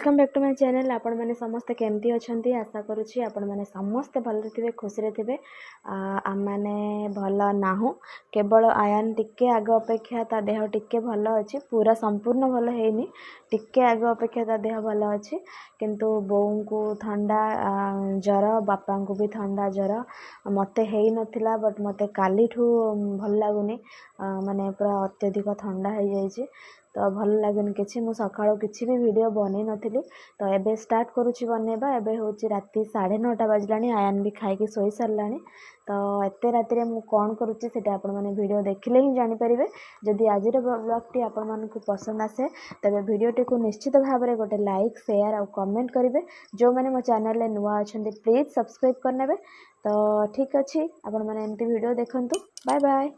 Welcome back to my channel. आपण मैंने समस्ते केमती अच्छी आशा करुँची आपण मैंने समस्ते भल थे खुशी थे। आम मैंने भल नाहु केवल आयान टिके आग अपेक्षा ता देह टिके भल अच्छी पूरा संपूर्ण भल है टिके आग अपेक्षा ता देह भल अच्छी किंतु बोऊ को ठंडा जर बापा को भी ठंडा जर मते है नथिला बट मते काली ठू भल लगुनि माने पूरा अत्यधिक ठंडा हो जाइए तो भल लगुनि किसी मु सकाळु किसी भी वीडियो बनै नथिली तो एबे स्टार्ट करुछि बनेबा। एबे होछि राति 9:30 बाजलानी आयान भी खाइकी सोई सारलानी तो एते राति रे मु कोन करुछि सेटा आपण माने वीडियो देखिले ही जानि परिबे। जदि आजिर ब्लॉग टी आपण मानकु पसंद आसे तबे वीडियो टी को निश्चित भाव में गोटे लाइक शेयर और कमेंट करेंगे। जो मैंने मो चैनल रे नुआ अछंती प्लीज सब्सक्राइब करनेबे। तो ठीक अच्छे आपण माने एमती वीडियो देखंतु। Bye bye.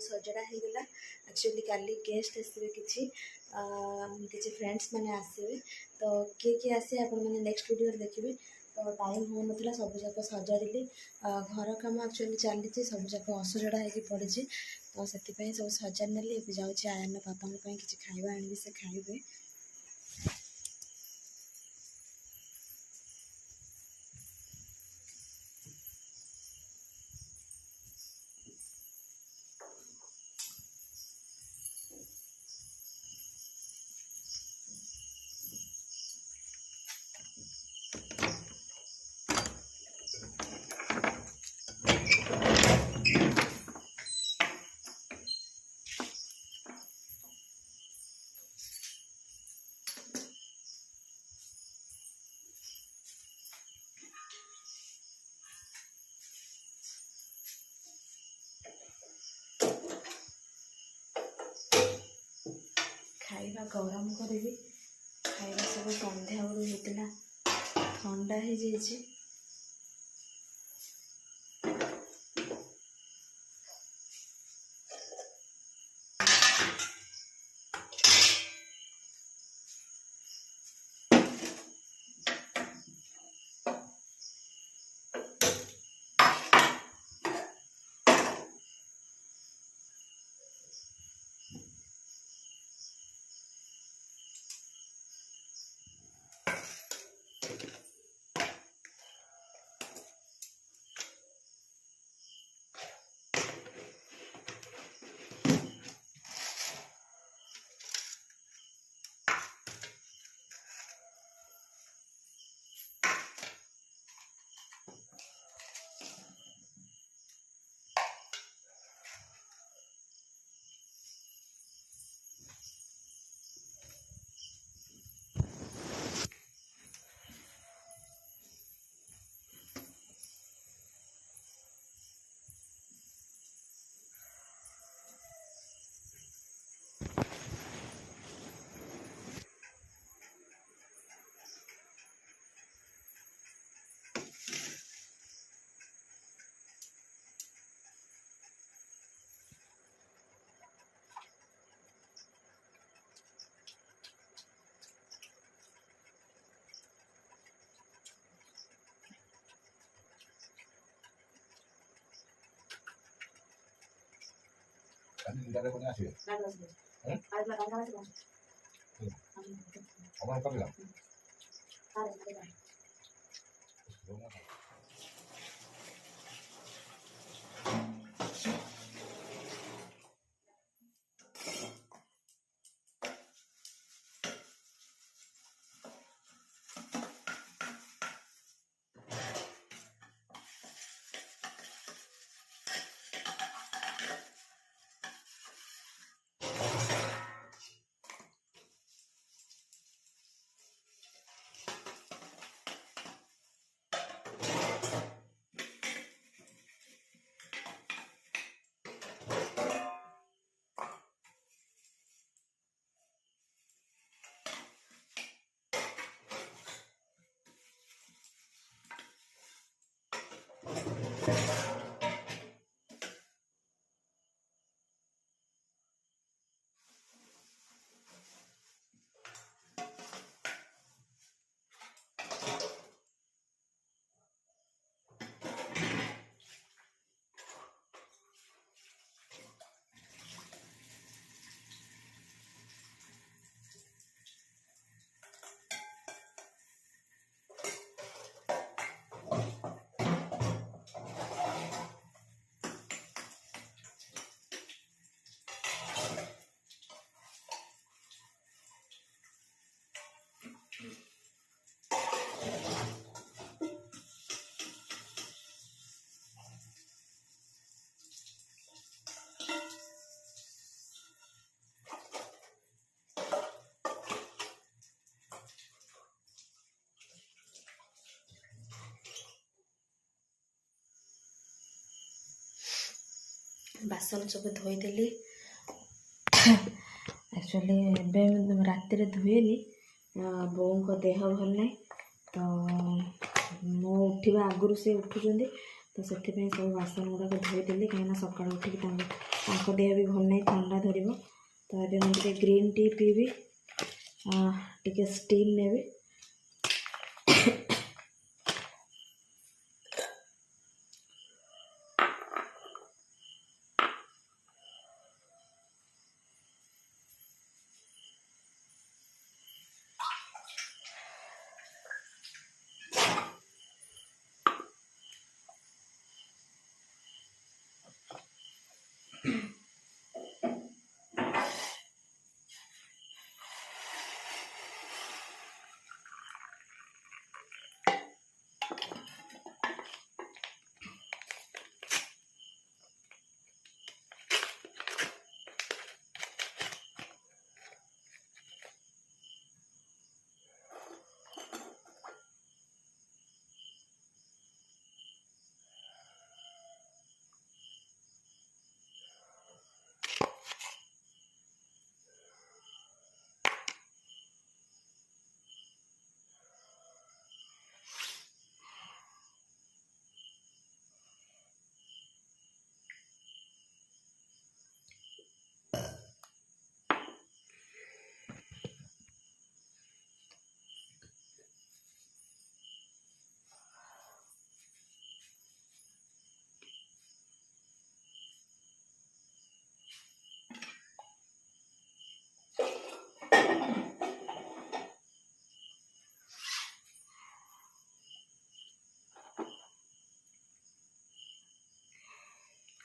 सजड़ा होगा एक्चुअली काली गेस्ट आसवे किसी फ्रेंड्स मैंने आसवे तो किए किए आसे आप नेक्स्ट वीडियो देखिए। तो टाइम हो ना सब जाक सजाड़ी घर कम एक्चुअली चली सब जाक असजड़ा हो पड़ी तो से सब सजाड़ नेली जाऊँगी आयन पापा किसी खाଇବା आनी से खाइबे। खाइबा गरम करी खाइबा सब संध्या बेलू होता ठंडा हो जाइए। ବାସନ ସବୁ ଧୋଇଦେଲି। ଆକ୍ଚୁଆଲି ଏବେ ରାତିରେ ଧୋଇଲି, ବୋଉଙ୍କ ଦେହ ଭଲ ନାହିଁ, ତ ମୁଁ ଉଠିବା ଆଗରୁ ସେ ଉଠୁଛନ୍ତି, ତ ସେଥିପାଇଁ ସବୁ ବାସନ ଗୁଡ଼ାକ ଧୋଇଦେଲି, କାହିଁକିନା ସକାଳୁ ଉଠିକି ତାଙ୍କ ଦେହ ବି ଭଲ ନାହିଁ, ଥଣ୍ଡା ଧରିବ। ତ ଏବେ ମୁଁ ଟିକେ ଗ୍ରୀନ୍ ଟି ପିଇବି, ଟିକେ ଷ୍ଟିମ୍ ନେବି।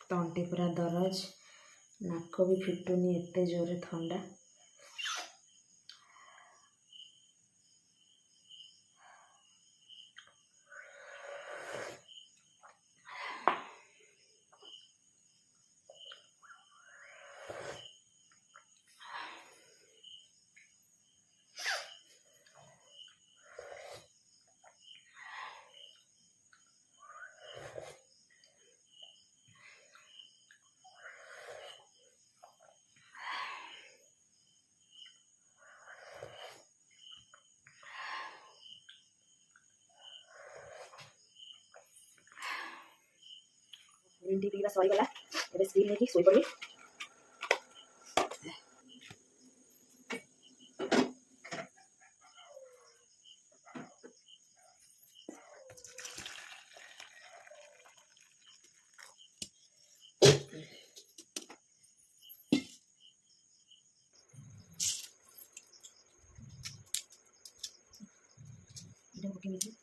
ତଣ୍ଟି ପୁରା ଦରଜ, ନାକ ବି ଫିଟୁନି, ଏତେ ଜୋରରେ ଥଣ୍ଡା। ଗ୍ରୀନ୍ ଟି ପିଇବା ସରିଗଲା, ଏବେ ଷ୍ଟିମ୍ ନେଇକି ଶୋଇପଡ଼ିବି। पकेबी।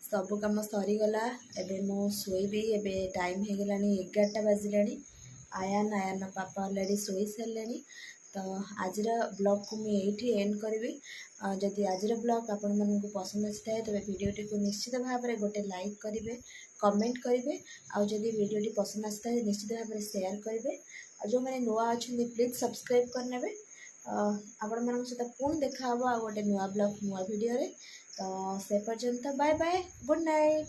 सब कम सरीगला एबे मो शोबी एबे टाइम हो गलानी 11टा बाजिलानी। आयान आयान पापा अलरेडी शोई सारे। तो आज ब्लॉग को मुझे ये एंड करी। जदि आज ब्लॉग आपण मानक पसंद आसी है तेज भिडटी को निश्चित भाव में गोटे लाइक करेंगे, कमेंट करेंगे। आउ जदि भिडटी पसंद आसी है निश्चित भाव में शेयर करेंगे। जो मैंने नुआ अच्छा प्लीज सब्सक्राइब करने। आपण मान सहित पुणी देखा आ गोटे नुआ ब्लॉग नुआ वीडियो रे। तो से पर्यंत बाय बाय, गुड नाइट।